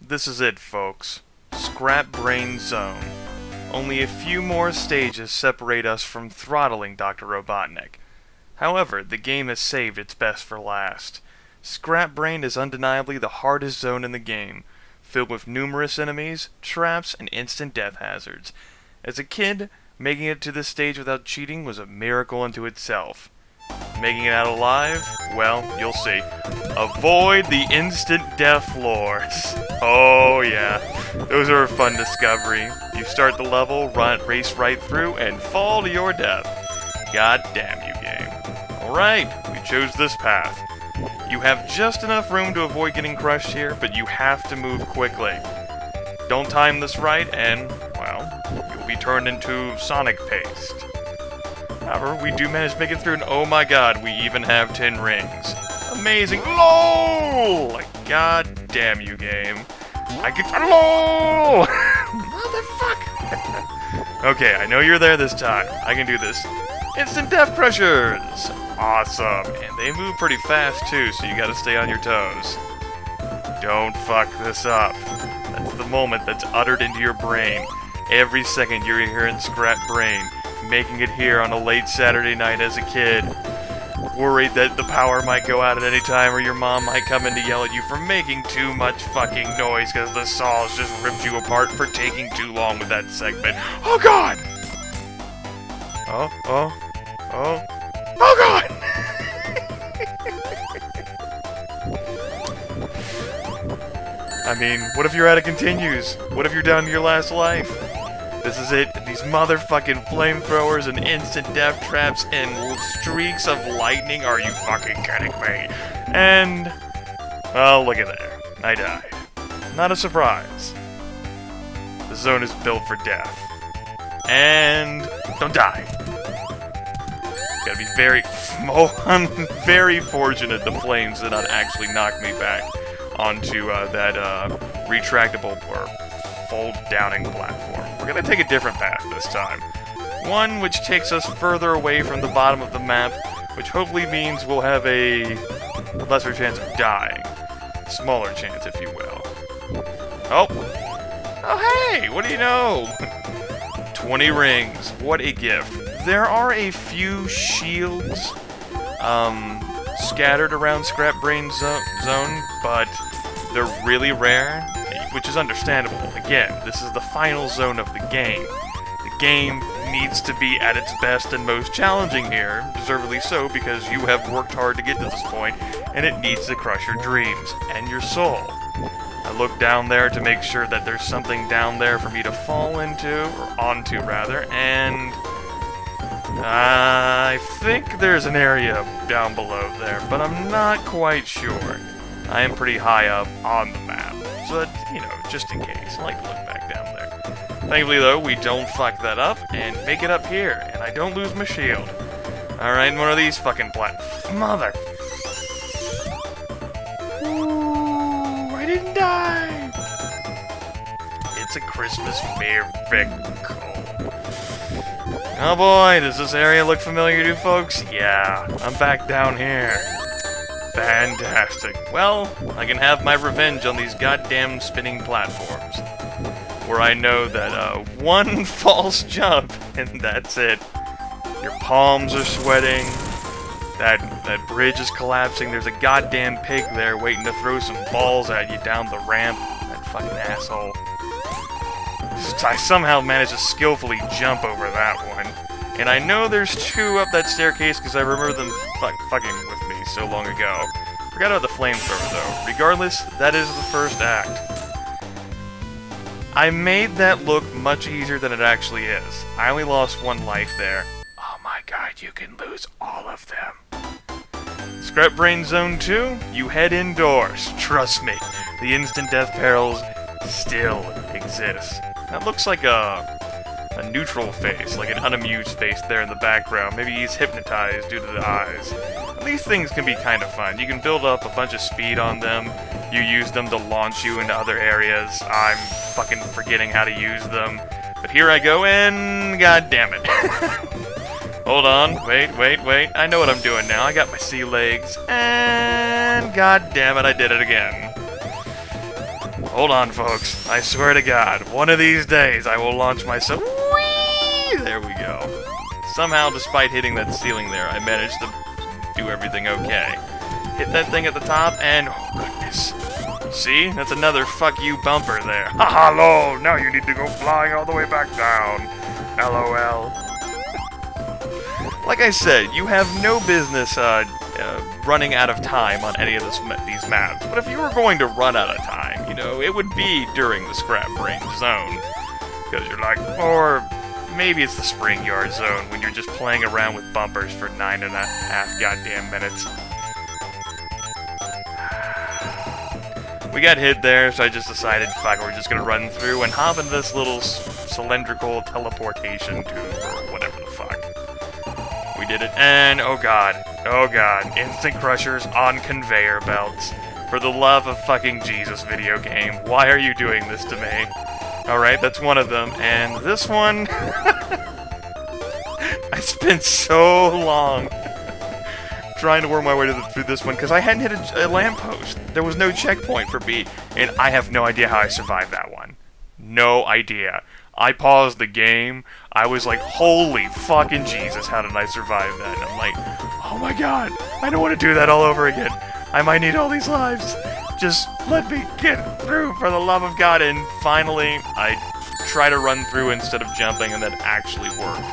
This is it, folks. Scrap Brain Zone. Only a few more stages separate us from throttling Dr. Robotnik. However, the game has saved its best for last. Scrap Brain is undeniably the hardest zone in the game, filled with numerous enemies, traps, and instant death hazards. As a kid, making it to this stage without cheating was a miracle unto itself. Making it out alive? Well, you'll see. Avoid the instant death floors. Oh yeah, those are a fun discovery. You start the level, race right through, and fall to your death. God damn you, game. Alright, we chose this path. You have just enough room to avoid getting crushed here, but you have to move quickly. Don't time this right, and, well, you'll be turned into Sonic paste. However, we do manage to make it through, and oh my god, we even have 10 rings. Amazing. LOL! Like, god damn you, game. I can. LOL! Motherfucker! Okay, I know you're there this time. I can do this. Instant death pressures! Awesome. And they move pretty fast, too, so you gotta stay on your toes. Don't fuck this up. That's the moment that's uttered into your brain. Every second you're hearing Scrap Brain. Making it here on a late Saturday night as a kid. Worried that the power might go out at any time or your mom might come in to yell at you for making too much fucking noise because the saws just ripped you apart for taking too long with that segment. Oh god! Oh god! I mean, what if your attic continues? What if you're down to your last life? This is it. These motherfucking flamethrowers and instant death traps and streaks of lightning. Are you fucking kidding me? And, well, look at there. I died. Not a surprise. The zone is built for death. And, don't die. Gotta be very, I'm very fortunate the flames did not actually knock me back onto that retractable or fold-downing platform. We're gonna take a different path this time. One which takes us further away from the bottom of the map, which hopefully means we'll have a lesser chance of dying. Smaller chance, if you will. Oh! Oh hey! What do you know? 20 rings. What a gift. There are a few shields scattered around Scrap Brain Zone, but they're really rare, which is understandable. Again, this is the final zone of the game. The game needs to be at its best and most challenging here, deservedly so, because you have worked hard to get to this point, and it needs to crush your dreams and your soul. I look down there to make sure that there's something down there for me to fall into, or onto rather, and I think there's an area down below there, but I'm not quite sure. I am pretty high up on the map, but, you know, just in case, I like to look back down there. Thankfully, though, we don't fuck that up, and make it up here, and I don't lose my shield. Alright, one of these fucking mother... Ooh, I didn't die! It's a Christmas miracle. Oh boy, does this area look familiar to you folks? Yeah, I'm back down here. Fantastic. Well, I can have my revenge on these goddamn spinning platforms. Where I know that, one false jump, and that's it. Your palms are sweating. That bridge is collapsing. There's a goddamn pig there waiting to throw some balls at you down the ramp. That fucking asshole. I somehow managed to skillfully jump over that one. And I know there's two up that staircase because I remember them fucking with me so long ago. Forgot about the flamethrower though. Regardless, that is the first act. I made that look much easier than it actually is. I only lost one life there. Oh my god, you can lose all of them. Scrap Brain Zone 2, you head indoors. Trust me, the instant death perils still exist. That looks like a neutral face, like an unamused face there in the background. Maybe he's hypnotized due to the eyes. These things can be kind of fun. You can build up a bunch of speed on them. You use them to launch you into other areas. I'm fucking forgetting how to use them. But here I go, and god damn it. Hold on, wait. I know what I'm doing now. I got my sea legs, and god damn it, I did it again. Hold on, folks. I swear to God, one of these days I will launch myself. Whee! There we go. Somehow, despite hitting that ceiling there, I managed to do everything okay. Hit that thing at the top, and oh goodness. See? That's another fuck you bumper there. Haha, lol! Now you need to go flying all the way back down. LOL. Like I said, you have no business running out of time on any of these maps. But if you were going to run out of time, you know, it would be during the Scrap Brain Zone. Because you're like, or maybe it's the Spring Yard Zone when you're just playing around with bumpers for 9.5 goddamn minutes. We got hit there, so I just decided, fuck, we're just gonna run through and hop into this little cylindrical teleportation tube, or whatever the fuck. We did it, and oh god, instant crushers on conveyor belts. For the love of fucking Jesus, video game, why are you doing this to me? Alright, that's one of them, and this one... I spent so long trying to work my way through this one, because I hadn't hit a lamppost. There was no checkpoint for B, and I have no idea how I survived that one. No idea. I paused the game, I was like, holy fucking Jesus, how did I survive that? And I'm like, oh my god, I don't want to do that all over again. I might need all these lives. Just let me get through, for the love of God. And finally, I try to run through instead of jumping, and that actually worked.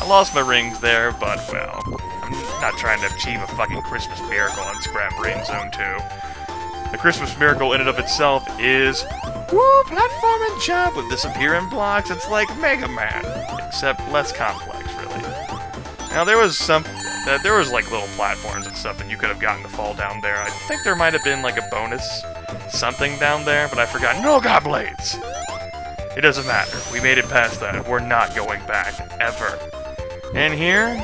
I lost my rings there, but, well, I'm not trying to achieve a fucking Christmas miracle on Scrap Brain Zone 2. The Christmas miracle in and of itself is, woo, platform and jump with disappearing blocks. It's like Mega Man, except less complex, really. Now, there was like little platforms and stuff that you could have gotten to fall down there. I think there might have been like a bonus something down there, but I forgot. No God Blades! It doesn't matter. We made it past that. We're not going back, ever. And here,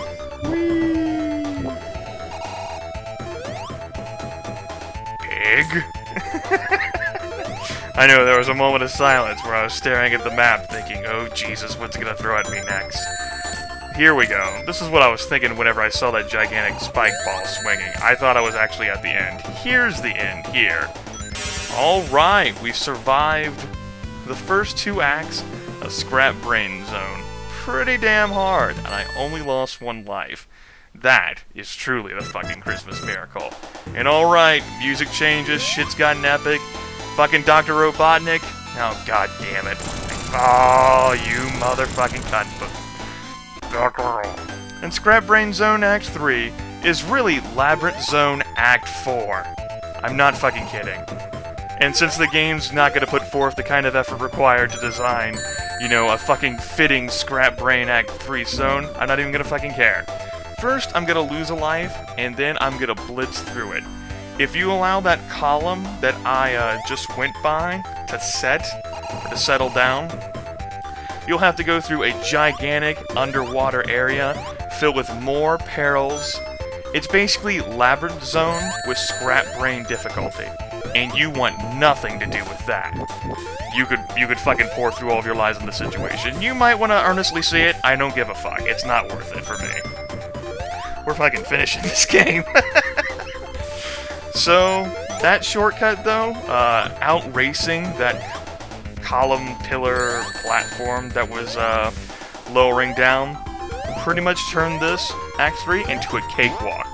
pig. I know, there was a moment of silence where I was staring at the map thinking, oh Jesus, what's gonna throw at me next? Here we go. This is what I was thinking whenever I saw that gigantic spike ball swinging. I thought I was actually at the end. Here's the end, here. Alright, we survived the first 2 acts of Scrap Brain Zone. Pretty damn hard, and I only lost 1 life. That is truly the fucking Christmas miracle. And alright, music changes, shit's gotten epic. Fucking Dr. Robotnik. Oh, god damn it. Oh, you motherfucking cunt. And Scrap Brain Zone Act 3 is really Labyrinth Zone Act 4. I'm not fucking kidding. And since the game's not gonna put forth the kind of effort required to design, you know, a fucking fitting Scrap Brain Act 3 zone, I'm not even gonna fucking care. First, I'm gonna lose a life, and then I'm gonna blitz through it. If you allow that column that I just went by to set, or to settle down, you'll have to go through a gigantic underwater area filled with more perils. It's basically Labyrinth Zone with Scrap Brain difficulty, and you want nothing to do with that. You could fucking pour through all of your lives in this situation. You might want to earnestly see it. I don't give a fuck. It's not worth it for me. We're fucking finishing this game. So, that shortcut, though, out-racing that column, pillar, platform that was lowering down, pretty much turned this Act 3 into a cakewalk.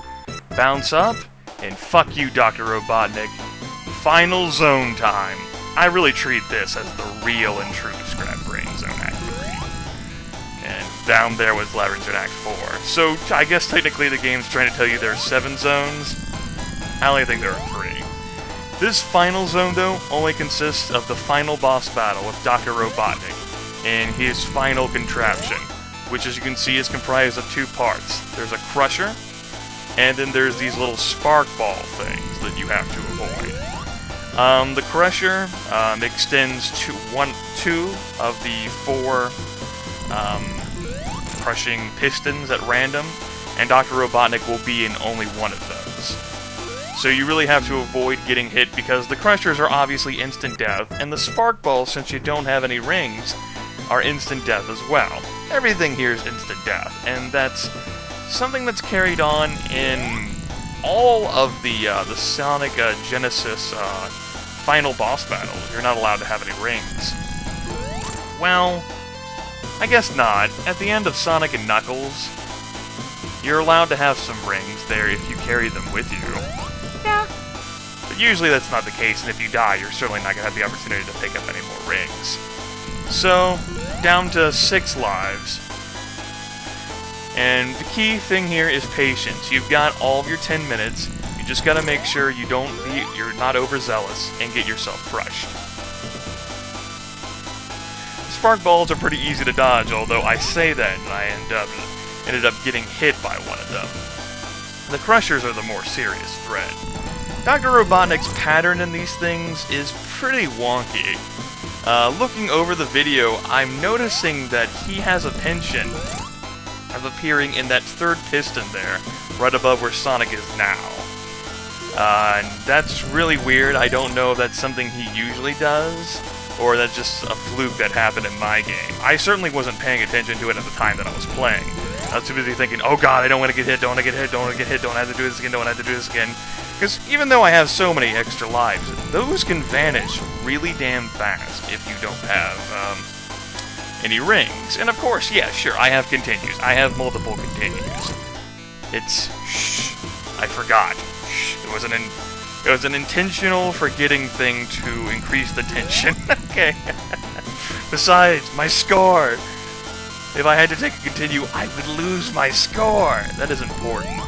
Bounce up, and fuck you, Dr. Robotnik. Final zone time. I really treat this as the real and true Scrap Brain Zone Act 3. And down there was Labyrinth Zone Act 4. So, I guess technically the game's trying to tell you there are 7 zones. I only think there are 3. This final zone, though, only consists of the final boss battle with Dr. Robotnik and his final contraption, which, as you can see, is comprised of 2 parts. There's a crusher, and then there's these little spark ball things that you have to avoid. The crusher extends to 2 of the 4 crushing pistons at random, and Dr. Robotnik will be in only one of those. So you really have to avoid getting hit because the crushers are obviously instant death, and the spark balls, since you don't have any rings, are instant death as well. Everything here is instant death, and that's something that's carried on in all of the Sonic Genesis final boss battle, you're not allowed to have any rings. Well, I guess not. At the end of Sonic and Knuckles, you're allowed to have some rings there if you carry them with you. Yeah. But usually that's not the case, and if you die, you're certainly not going to have the opportunity to pick up any more rings. So, down to 6 lives. And the key thing here is patience. You've got all of your 10 minutes. You just gotta make sure you're not overzealous and get yourself crushed. Spark balls are pretty easy to dodge, although I say that and I ended up getting hit by one of them. The crushers are the more serious threat. Dr. Robotnik's pattern in these things is pretty wonky. Looking over the video, I'm noticing that he has a penchant of appearing in that third piston there, right above where Sonic is now. And that's really weird. I don't know if that's something he usually does, or that's just a fluke that happened in my game. I certainly wasn't paying attention to it at the time that I was playing. I was too busy thinking, oh god, I don't want to get hit, don't want to get hit, don't want to get hit, don't have to do this again, don't have to do this again. Because even though I have so many extra lives, those can vanish really damn fast if you don't have any rings. And of course, yeah, sure, I have continues. I have multiple continues. It's... shh, I forgot. Shh, it was an intentional forgetting thing to increase the tension. Okay. Besides, my score. If I had to take a continue, I would lose my score. That is important.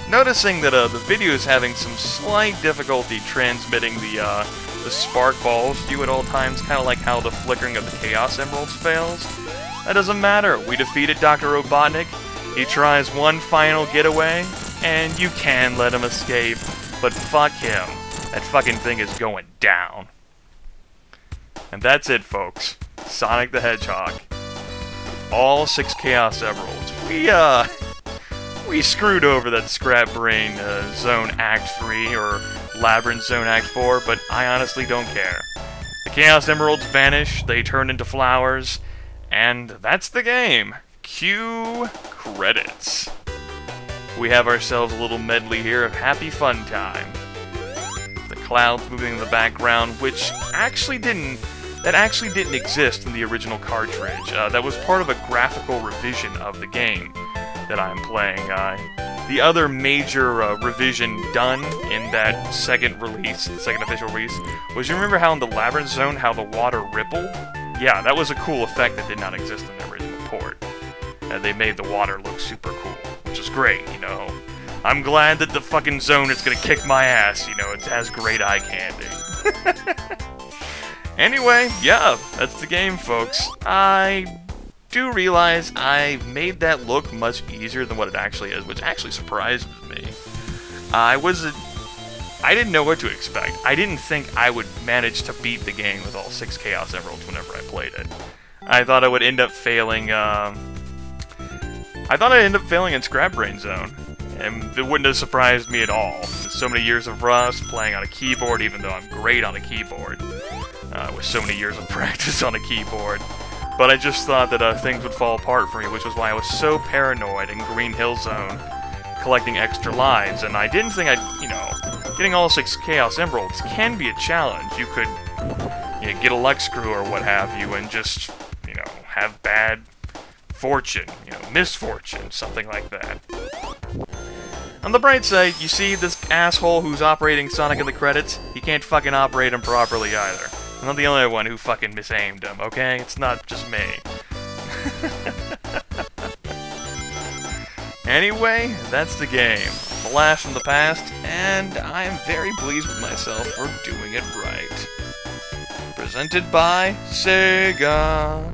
Noticing that the video is having some slight difficulty transmitting the spark balls to you at all times, kind of like how the flickering of the Chaos Emeralds fails. That doesn't matter. We defeated Dr. Robotnik. He tries one final getaway, and you can let him escape, but fuck him. That fucking thing is going down. And that's it, folks. Sonic the Hedgehog. All 6 Chaos Emeralds. We screwed over that Scrap Brain Zone Act 3, or Labyrinth Zone Act 4, but I honestly don't care. The Chaos Emeralds vanish, they turn into flowers, and that's the game. Cue credits. We have ourselves a little medley here of happy fun time. The clouds moving in the background, which actually didn't exist in the original cartridge. That was part of a graphical revision of the game that I'm playing. The other major revision done in that second official release, was, you remember how in the Labyrinth Zone, how the water rippled? Yeah, that was a cool effect that did not exist in the original port. They made the water look super cool, which is great, you know. I'm glad that the fucking zone is gonna kick my ass, you know, it has great eye candy. Anyway, yeah, that's the game, folks. I do realize I made that look much easier than what it actually is, which actually surprises me. I didn't know what to expect. I didn't think I would manage to beat the game with all 6 Chaos Emeralds whenever I played it. I thought I would end up failing, in Scrap Brain Zone, and it wouldn't have surprised me at all. So many years of Rust, playing on a keyboard, even though I'm great on a keyboard, with so many years of practice on a keyboard. But I just thought that things would fall apart for me, which was why I was so paranoid in Green Hill Zone, collecting extra lives, and I didn't think getting all 6 Chaos Emeralds can be a challenge. You could, get a luck screw or what have you, and just, have bad fortune, misfortune, something like that. On the bright side, you see this asshole who's operating Sonic in the credits, he can't fucking operate him properly either. I'm not the only one who fucking misaimed him, okay? It's not just me. Anyway, that's the game. A blast from the past, and I am very pleased with myself for doing it right. Presented by Sega.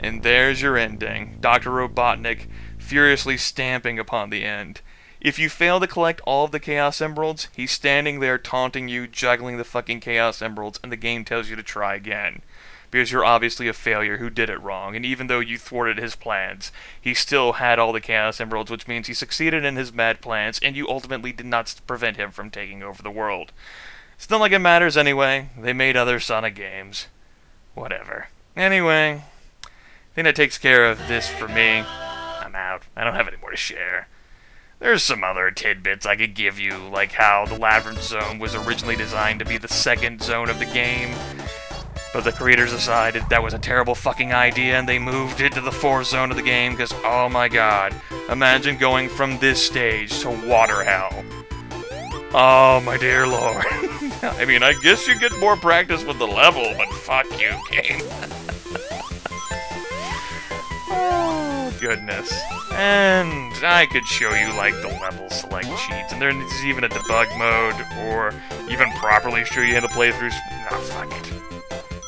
And there's your ending. Dr. Robotnik furiously stamping upon the end. If you fail to collect all of the Chaos Emeralds, he's standing there taunting you, juggling the fucking Chaos Emeralds, and the game tells you to try again. Because you're obviously a failure who did it wrong, and even though you thwarted his plans, he still had all the Chaos Emeralds, which means he succeeded in his mad plans, and you ultimately did not prevent him from taking over the world. It's not like it matters anyway. They made other Sonic games. Whatever. Anyway, I think that takes care of this for me. I'm out. I don't have any more to share. There's some other tidbits I could give you, like how the Labyrinth Zone was originally designed to be the second zone of the game, but the creators decided that was a terrible fucking idea and they moved it to the fourth zone of the game because, oh my god, imagine going from this stage to water hell. Oh my dear lord. I mean, I guess you get more practice with the level, but fuck you, game. Oh, goodness. And I could show you, like, the level select sheets, and there's even a debug mode, or even properly show you how to play through... Nah, fuck it.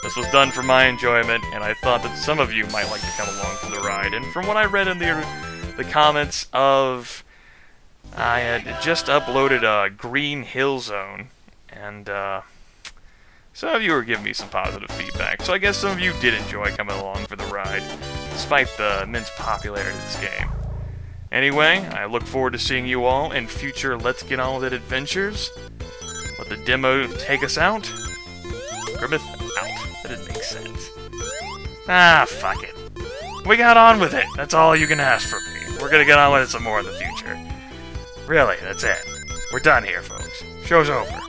This was done for my enjoyment, and I thought that some of you might like to come along for the ride, and from what I read in the comments of... I had just uploaded a Green Hill Zone, and, some of you were giving me some positive feedback, so I guess some of you did enjoy coming along for the ride, despite the immense popularity of this game. Anyway, I look forward to seeing you all in future Let's Get On With It adventures. Let the demo take us out. Grimmeth out. That didn't make sense. Ah, fuck it. We got on with it. That's all you can ask from me. We're gonna get on with it some more in the future. Really, that's it. We're done here, folks. Show's over.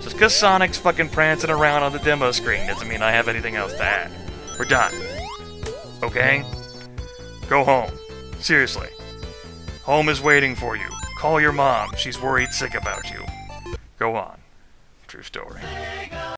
Just because Sonic's fucking prancing around on the demo screen doesn't mean I have anything else to add. We're done. Okay? Go home. Seriously. Home is waiting for you. Call your mom. She's worried sick about you. Go on. True story.